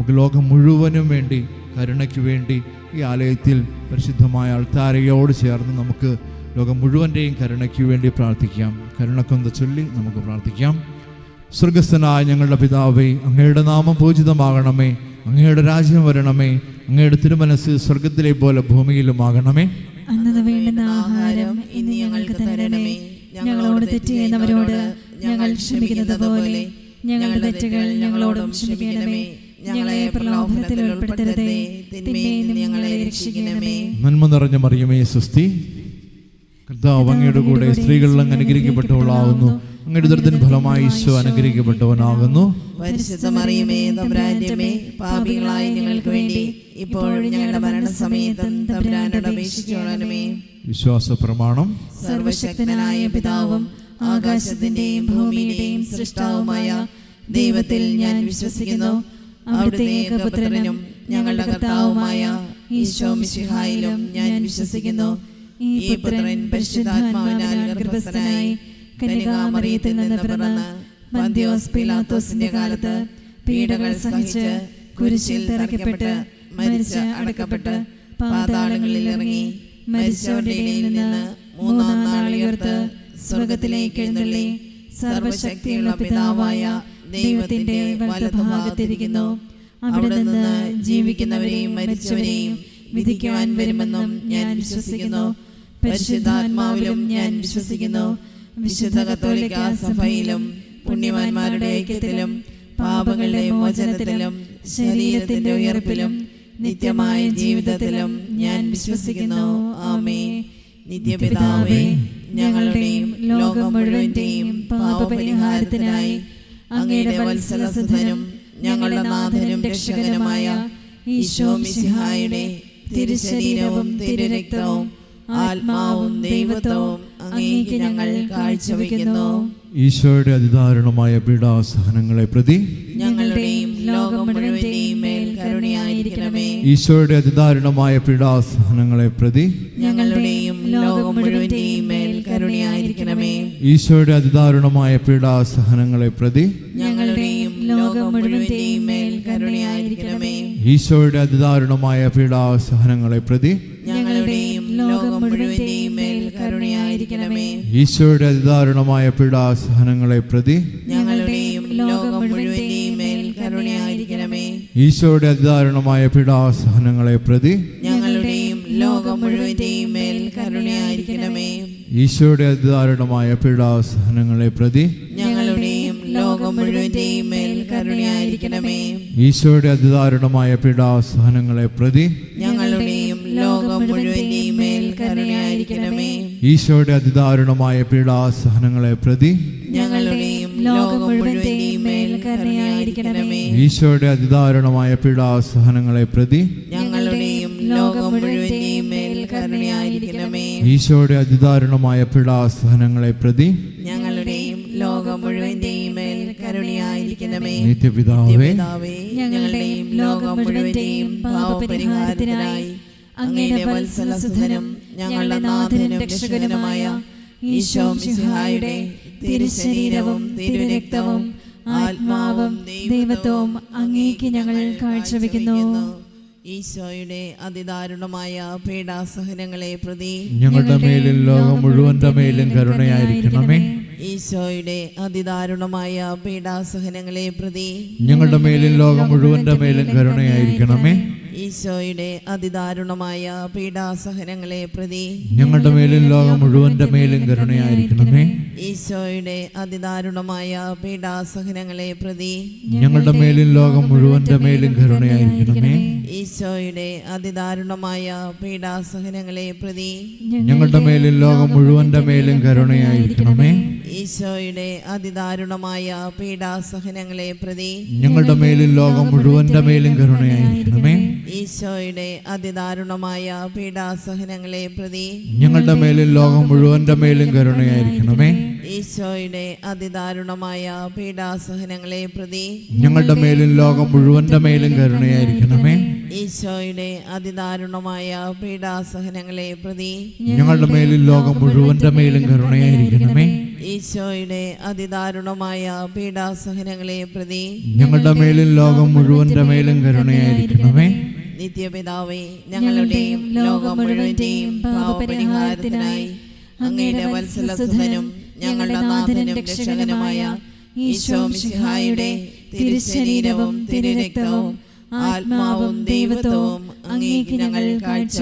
നമുക്ക് ലോകം മുഴുവനും വേണ്ടി, കരുണയ്ക്ക് വേണ്ടി ഈ ആലയത്തിൽ പരിശുദ്ധമായ അൾത്താരയോട് ചേർന്ന് നമുക്ക് ലോകം മുഴുവൻ്റെയും കരുണയ്ക്ക് വേണ്ടി പ്രാർത്ഥിക്കാം. കരുണക്കൊന്ത ചൊല്ലി നമുക്ക് പ്രാർത്ഥിക്കാം. സ്വർഗസ്ഥനായ ഞങ്ങളുടെ പിതാവേ, അങ്ങയുടെ നാമം പൂജിതമാകണമേ, അങ്ങയുടെ രാജ്യം വരണമേ, അങ്ങയുടെ തിരുമനസ്സ് സ്വർഗത്തിലെ പോലെ ഭൂമിയിലുമാകണമേ. അന്നത് വേണ്ടുന്ന ആഹാരം ഇന്ന് ഞങ്ങൾക്ക് തരണമേ. ഞങ്ങളോട് തെറ്റ് ചെയ്യുന്നവരോട് ഞങ്ങൾ ക്ഷമിക്കുന്നത് പോലെ ഞങ്ങളുടെ തെറ്റുകൾ ഞങ്ങളോടും ക്ഷമിക്കണമേ. ഞങ്ങളെ പ്രലോഭനത്തിൽ ഉൾപ്പെടുത്തരുതേ, തിന്മയിൽ നിന്ന് ഞങ്ങളെ രക്ഷിക്കണമേ. നന്മ നിറഞ്ഞ മറിയമേ സ്വസ്തി, കർത്താവ് അങ്ങയുടെ കൂടെ സ്ത്രീകളിൽ അങ്ങ് അനുഗ്രഹിക്കപ്പെട്ടവളാകുന്നു. അങ്ങയുടെ ഉദരത്തിൻ ഫലമായി ഈശോ അനുഗ്രഹിക്കപ്പെട്ടവനാകുന്നു. പരിശുദ്ധ മറിയമേ, തമ്പുരാന്റെ അമ്മേ, പാപികളായ ഞങ്ങൾക്ക് വേണ്ടി ഇപ്പോഴും ഞങ്ങളുടെ മരണസമയത്തും തമ്പുരാനോട് അപേക്ഷിക്കണമേ. വിശ്വാസ പ്രമാണം. സർവശക്തനായ പിതാവും ആകാശത്തിന്റെയും ഭൂമിയുടെയും സൃഷ്ടാവുമായ ദൈവത്തിൽ ഞാൻ വിശ്വസിക്കുന്നു. അവിടുത്തെ ഏകപുത്രനും ഞങ്ങളുടെ കർത്താവുമായ ഈശോ മിശിഹായിലും ഞാൻ വിശ്വസിക്കുന്നു. ഈ പുത്രൻ പരിശുദ്ധാത്മാവിനാൽ ഗർഭസ്ഥനായി കന്യകാമറിയത്തിൽ നിന്ന് പിറന്ന് പന്തിയോസ് പീലാത്തോസിന്റെ കാലത്ത് പീഡകൾ സഹിച്ച് കുരിശിൽ തറയ്ക്കപ്പെട്ട് മരിച്ച് അടക്കപ്പെട്ട് പാതാളങ്ങളിൽ ഇറങ്ങി മരിച്ചവരുടെ ഇടയിൽ നിന്ന് മൂന്നാം നാൾ ഉയർത്ത് സ്വർഗത്തിലേക്ക് എഴുന്നള്ളി സർവശക്തിയുള്ള പിതാവായ ദൈവത്തിന്റെ വലതുഭാഗത്തിരിക്കുന്നു. അവിടെ നിന്ന് ജീവിക്കുന്നവരെയും മരിച്ചവരെയും വിധിക്കുവാൻ വരുമെന്നും ഞാൻ വിശ്വസിക്കുന്നു. പരിശുദ്ധാത്മാവിലും ഞാൻ വിശ്വസിക്കുന്നു. വിശുദ്ധ കത്തോലിക്ക സഭയിലും പുണ്യവാന്മാരുടെ ഐക്യത്തിലും പാപങ്ങളുടെ മോചനത്തിലും ശരീരത്തിന്റെ ഉയർപ്പിലും നിത്യമായ ജീവിതത്തിലും ഞാൻ വിശ്വസിക്കുന്നു. ആമേൻ. നിത്യപിതാവേ, ഞങ്ങളുടെയും ലോകം മുഴുവന്റെയും പാപപരിഹാരത്തിനായി അങ്ങയുടെ വത്സലസുധനും ഞങ്ങളുടെ നാഥനും രക്ഷകനുമായ ഈശോ മിശിഹായുടെ തിരുശരീരവും തിരുരക്തവും ആത്മാവും ദൈവത്വവും അങ്ങേക്ക് ഞങ്ങൾ കാഴ്ചവെക്കുന്നു. ഈശോയുടെ അതിദാരുണമായ പീഡാസഹനങ്ങളെ പ്രതി ഞങ്ങളുടെയും ലോകം മുഴുവന്റെയും മേൽ കരുണയായിരിക്കണമേ. ഈശോയുടെ അതിദാരുണമായ പീഡാസഹനങ്ങളെ പ്രതി ഞങ്ങളുടെയും ലോകം മുഴുവന്റെയും മേൽ കരുണയായിരിക്കണമേ. ഈശോയുടെ അതിദാരുണമായ പീഡാസഹനങ്ങളെ പ്രതി ഞങ്ങളുടെയും ലോകം മുഴുവന്റെയും മേൽ കരുണയായിരിക്കണമേ. ഈശോയുടെ അതിദാരുണമായ പീഡാസഹനങ്ങളെ പ്രതി ഞങ്ങളുടെയും ലോകം മുഴുവന്റെയും മേൽ കരുണയായിരിക്കണമേ. ഈശോയുടെ അതിദാരുണമായ പീഡാസഹനങ്ങളെ പ്രതി ഞങ്ങളുടെയും ലോകം മുഴുവന്റെയും മേൽ കരുണയായിരിക്കണമേ. ഈശോയുടെ അതിദാരുണമായ പീഡാസഹനങ്ങളെ പ്രതി ഞങ്ങളുടെയും ലോകം മുഴുവന്റെയും മേൽ കരുണയായിരിക്കണമേ. ഈശോയുടെ അതിദാരുണമായ പീഡാസഹനങ്ങളെ പ്രതി ഞങ്ങളുടെയും ലോകം മുഴുവന്റെയും മേൽ കരുണയായിരിക്കണമേ. ഈശോയുടെ അതിദാരുണമായ പീഡാസഹനങ്ങളെ പ്രതി ഞങ്ങളുടെയും ലോകം മുഴുവന്റെയും മേൽ കരുണയായിരിക്കണമേ. ഈശോയുടെ അതിദാരുണമായ പീഡാസഹനങ്ങളെ പ്രതി ഞങ്ങളുടെയും ലോകം മുഴുവന്റെയും മേൽ കരുണയായിരിക്കണമേ. ഈശോയുടെ അതിദാരുണമായ പീഡാസഹനങ്ങളെ പ്രതി ഞങ്ങളുടെയും ലോകം മുഴുവന്റെയും മേൽ കരുണയായിരിക്കണമേ. ഈശോയുടെ അതിദാരുണമായ പീഡാസഹനങ്ങളെ പ്രതി ഞങ്ങളുടെയും ലോകം മുഴുവന്റെയും മേൽ കരുണയായിരിക്കണമേ. നിത്യപിതാവേ, ഞങ്ങളുടെയും ലോകം മുഴുവന്റെയും പാപപരിഹാരത്തിനായി അങ്ങയുടെ വത്സലസുധനും ഞങ്ങളുടെ നാഥനും രക്ഷകനുമായ ഈശോ മിശിഹായുടെ തിരുശരീരവും തിരുരക്തവും ആത്മാവും ദൈവത്വവും അങ്ങേക്ക് ഞങ്ങൾ കാഴ്ചവെക്കുന്നു. ഈശോയുടെ അതിദാരുണമായ പീഡാസഹനങ്ങളെ പ്രതി ഞങ്ങളുടെ മേലും ലോകം മുഴുവന്റെ മേലും കരുണയായിരിക്കണമേ. ഈശോയുടെ അതിദാരുണമായ പീഡാസഹനങ്ങളെ പ്രതി ഞങ്ങളുടെ മേലും ലോകം മുഴുവന്റെ മേലും കരുണയായിരിക്കണമേ. ഈശോയുടെ അതിദാരുണമായ പീഡാസഹനങ്ങളെ പ്രതി ഞങ്ങളുടെ മേലും ലോകം മുഴുവന്റെ മേലും കരുണയായിരിക്കണമേ. ഈശോയുടെ അതിദാരുണമായ പീഡാസഹനങ്ങളെ പ്രതി ഞങ്ങളുടെ മേലും ലോകം മുഴുവന്റെ മേലും കരുണയായിരിക്കണമേ. ഈശോയുടെ അതിദാരുണമായ പീഡാസഹനങ്ങളെ പ്രതി ഞങ്ങളുടെ മേലും ലോകം മുഴുവന്റെ മേലും കരുണയായിരിക്കണമേ. ഈശോയുടെ അതിദാരുണമായ പീഡാസഹനങ്ങളെ പ്രതി ഞങ്ങളുടെ മേലും ലോകം മുഴുവന്റെ മേലും കരുണയായിരിക്കണമേ. ഈശോയുടെ അതിദാരുണമായ പീഡാസഹനങ്ങളെ പ്രതി ഞങ്ങളുടെ മേലും ലോകം മുഴുവന്റെ മേലും കരുണയായിരിക്കണമേ. ഈശോയുടെ അതിദാരുണമായ പീഡാസഹനങ്ങളെ പ്രതി ഞങ്ങളുടെ മേലും ലോകം മുഴുവന്റെ മേലും കരുണയായിരിക്കണമേ. ഈശോയുടെ അതിദാരുണമായ പീഡാസഹനങ്ങളെ പ്രതി ഞങ്ങളുടെ മേലും ലോകം മുഴുവന്റെ മേലും കരുണയായിരിക്കണമേ. ഈശോയുടെ അതിദാരുണമായ പീഡാസഹനങ്ങളെ പ്രതി ഞങ്ങളുടെ മേലും ലോകം മുഴുവന്റെ മേലും കരുണയായിരിക്കണമേ. നിത്യപിതാവേ, ഞങ്ങളുടെയും ലോകം മുഴുവന്റെയും പാപപരിഹാരത്തിനായി അങ്ങയുടെ വത്സലസുതനും ഞങ്ങളുടെ നാഥനും രക്ഷകനുമായ ഈശോ മിശിഹായുടെ തിരുശരീരവും തിരുരക്തവും ആത്മാവും ദൈവത്വവും അങ്ങേക്ക് ഞങ്ങൾ കാഴ്ച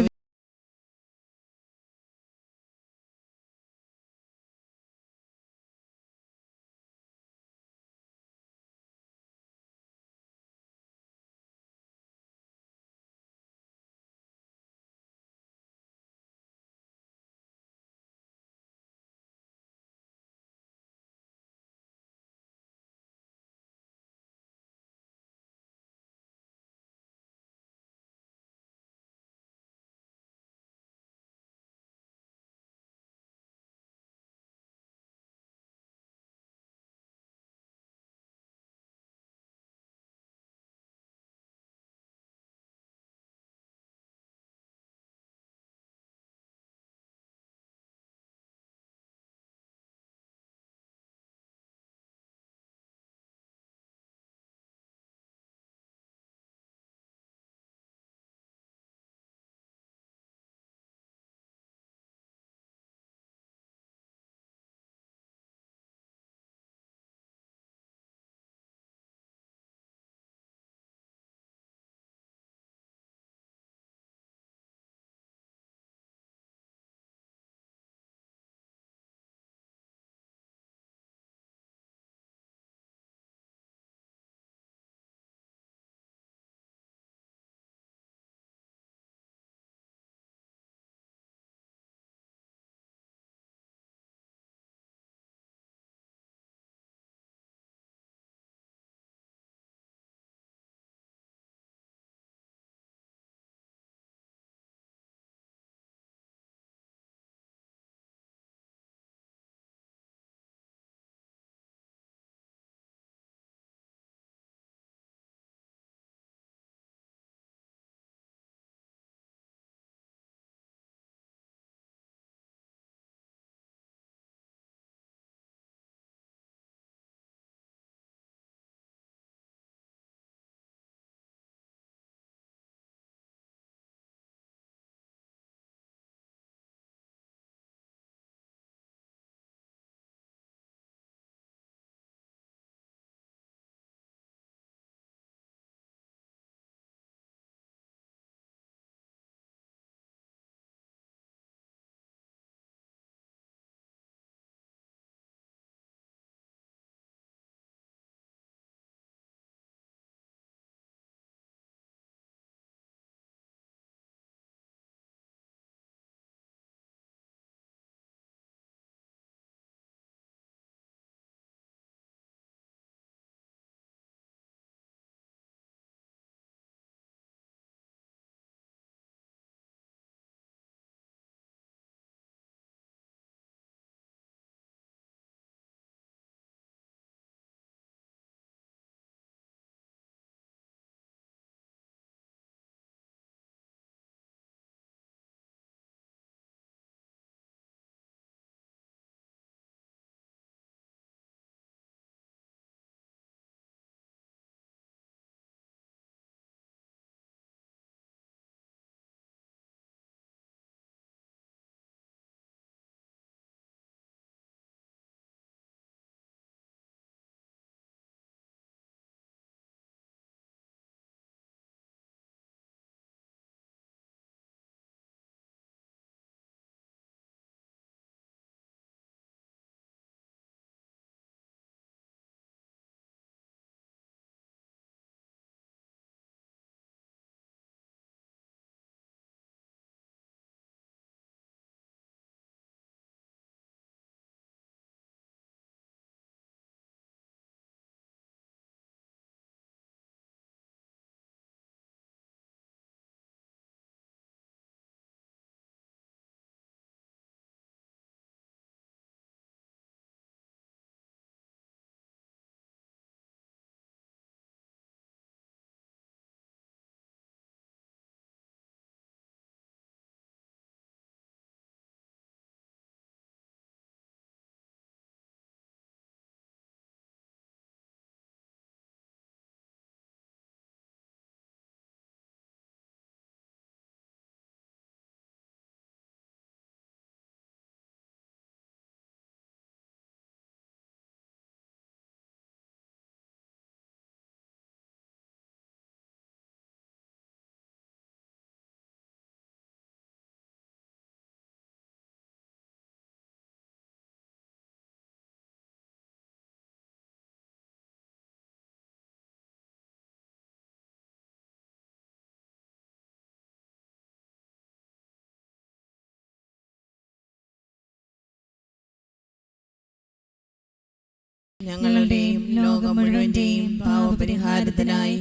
ഞങ്ങളുടെയും ലോകം മുഴുവന്റെയും പാപപരിഹാരത്തിനായി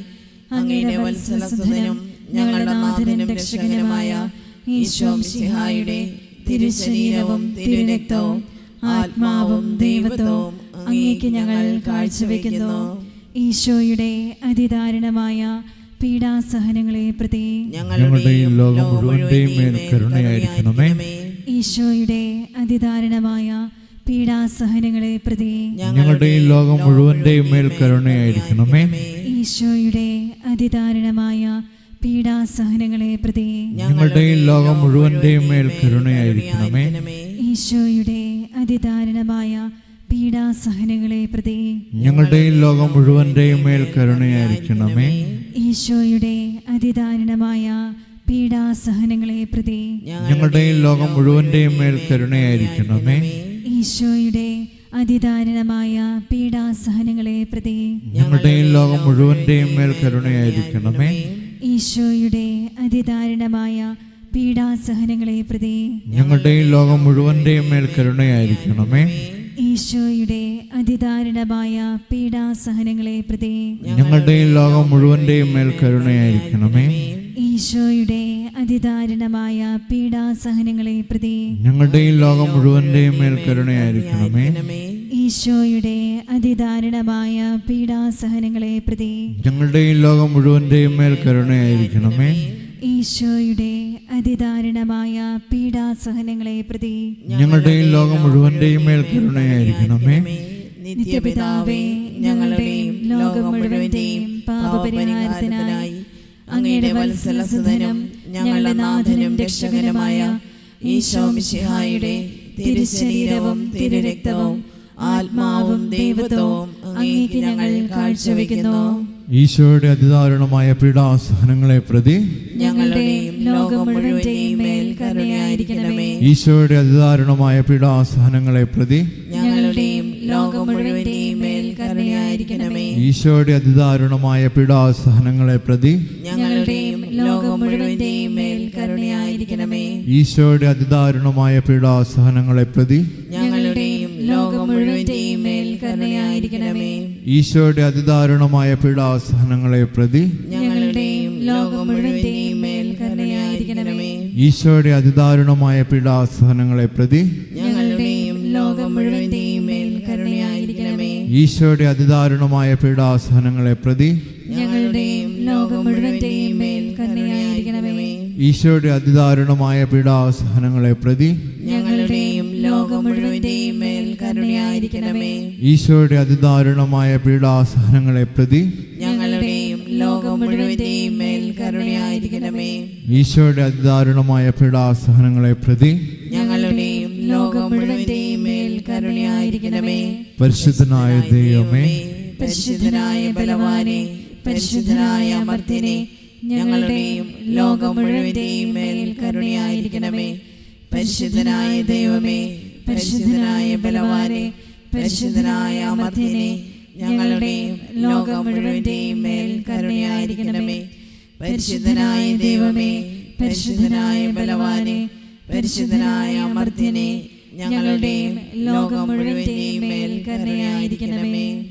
അങ്ങയുടെ വത്സലസുതനും ഞങ്ങളുടെ നാഥനും രക്ഷകനുമായ ഈശോ മിശിഹായുടെ തിരുശരീരവും തിരുരക്തവും ആത്മാവും ദൈവത്വവും അങ്ങേക്ക് ഞങ്ങൾ കാഴ്ചവെക്കുന്നു. ഈശോയുടെ അതിദാരുണമായ പീഡാസഹനങ്ങളെ പ്രതി ഞങ്ങളുടെയും ലോകം മുഴുവന്റെയും മേൽ കരുണയായിരിക്കണമേ. ഈശോയുടെ അതിദാരുണമായ പീഡാസഹനങ്ങളെ പ്രതി ഞങ്ങളുടെയും ലോകം മുഴുവന്റെയും മേൽ കരുണയായിരിക്കണമേ. ഈശോയുടെ അതിദാരുണമായ പീഡാസഹനങ്ങളെ പ്രതി ഞങ്ങളുടെയും ലോകം മുഴുവന്റെയും മേൽ കരുണയായിരിക്കണമേ. ഈശോയുടെ അതിദാരുണമായ പീഡാസഹനങ്ങളെ പ്രതി ഞങ്ങളുടെയും ലോകം മുഴുവന്റെയും മേൽ കരുണയായിരിക്കണമേ. ഈശോയുടെ അതിദാരുണമായ പീഡാസഹനങ്ങളെ പ്രതി ഞങ്ങളുടെയും ലോകം മുഴുവന്റെയും മേൽ കരുണയായിരിക്കണമേ. ഈശോയുടെ അതിദാരുണമായ പീഡാസഹനങ്ങളെ പ്രതി ഞങ്ങളുടെയും ലോകം മുഴുവന്റെയും മേൽ കരുണയായിരിക്കണമേ. ഈശോയുടെ അതിദാരുണമായ പീഡാസഹനങ്ങളെ പ്രതി ഞങ്ങളുടെയും ലോകം മുഴുവന്റെയും മേൽ കരുണയായിരിക്കണമേ. ഈശോയുടെ അതിദാരുണമായ പീഡാസഹനങ്ങളെ പ്രതി ഞങ്ങളുടെയും ലോകം മുഴുവന്റെയും മേൽ കരുണയായിരിക്കണമേ. ഈശോയുടെ അതിദാരുണമായ പീഡാസഹനങ്ങളെ പ്രതി ഞങ്ങളുടെയും ലോകം മുഴുവന്റെയും മേൽ കരുണയായിരിക്കണമേ. ഈശോയുടെ അതിദാരുണമായ പീഡാസഹനങ്ങളെ പ്രതി ഞങ്ങളുടെയും ലോകം മുഴുവന്റെയും മേൽ കരുണയായിരിക്കണമേ. ഈശോയുടെ അതിദാരുണമായ പീഡാസഹനങ്ങളെ പ്രതി ഞങ്ങളുടെയും ലോകം മുഴുവന്റെയും മേൽ കരുണയായിരിക്കണമേ. നിത്യപിതാവേ, ഞങ്ങളുടെയും ലോകം മുഴുവന്റെയും പാപപരിഹാരത്തിനായി അങ്ങയുടെ വത്സലസുതനും ഞങ്ങളുടെ നാഥനും രക്ഷകനുമായ ഈശോ മിശിഹായുടെ തിരുശരീരവും തിരുരക്തവും ആത്മാവും ദൈവത്വവും അങ്ങേക്ക് ഞങ്ങൾ കാഴ്ചവെക്കുന്നു. ഈശോയുടെ അതിദാരുണമായ പീഡാസഹനങ്ങളെ പ്രതി ഞങ്ങളുടെയും ലോകം മുഴുവന്റെയും മേൽ കരുണയായിരിക്കണമേ. ഈശോയുടെ അതിദാരുണമായ പീഡാസഹനങ്ങളെ പ്രതി ഞങ്ങളുടെയും ലോകം മുഴുവന്റെയും മേൽ കരുണയായിരിക്കണമേ. ഈശോയുടെ അതിദാരുണമായ പീഡാസഹനങ്ങളെ പ്രതി ഞങ്ങളുടെയും ലോകം മുഴുവന്റെയും മേൽ കരുണയായിരിക്കണമേ. ഈശോയുടെ അതിദാരുണമായ പീഡാസഹനങ്ങളെ പ്രതി ഞങ്ങളുടെയും ലോകം മുഴുവന്റെയും മേൽ കരുണയായിരിക്കണമേ. ഈശോയുടെ അതിദാരുണമായ പീഡാസഹനങ്ങളെ പ്രതി ഞങ്ങളുടെയും ലോകം മുഴുവന്റെയും മേൽ കരുണയായിരിക്കണമേ. ഈശോയുടെ അതിദാരുണമായ പീഡാസഹനങ്ങളെ പ്രതി ഞങ്ങളുടെയും ലോകം മുഴുവന്റെയും മേൽ കരുണയായിരിക്കണമേ. ഈശോയുടെ അതിദാരുണമായ പീഡാസഹനങ്ങളെ പ്രതി ഞങ്ങളുടെയും ലോകം മുഴുവന്റെയും മേൽ കരുണയായിരിക്കണമേ. ഈശോയുടെ അതിദാരുണമായ പീഡാസഹനങ്ങളെ പ്രതി ഞങ്ങളുടെയും ലോകം മുഴുവന്റെയും മേൽ കരുണയായിരിക്കണമേ. ഈശോയുടെ അതിദാരുണമായ പീഡാസഹനങ്ങളെ പ്രതി ഞങ്ങളുടെയും ലോകം മുഴുവന്റെയും മേൽ കരുണയായിരിക്കണമേ. ഈശോയുടെ അതിദാരുണമായ പീഡാസഹനങ്ങളെ പ്രതി ഞങ്ങളുടെയും ലോകം മുഴുവന്റെയും മേൽ കരുണയായിരിക്കണമേ. പരിശുദ്ധനായ ദൈവമേ, പരിശുദ്ധനായ ബലവാനെ, പരിശുദ്ധനായ അമർത്യനെ, ഞങ്ങളുടെയും ലോകം മുഴുവന്റെയും മേൽ കരുണയായിരിക്കണമേ. പരിശുദ്ധനായ ദൈവമേ, പരിശുദ്ധനായ ബലവാനെ, പരിശുദ്ധനായ അമർത്യനെ, ഞങ്ങളുടെയും ലോകം മുഴുവന്റെയും മേൽ കരുണയായിരിക്കണമേ. പരിശുദ്ധനായ ദൈവമേ, പരിശുദ്ധനായ ബലവാനെ, പരിശുദ്ധനായ അമർത്യനെ, ഞങ്ങളുടെയും ലോകം മുഴുവന്റെയും മേൽ കരുണയായിരിക്കണമേ.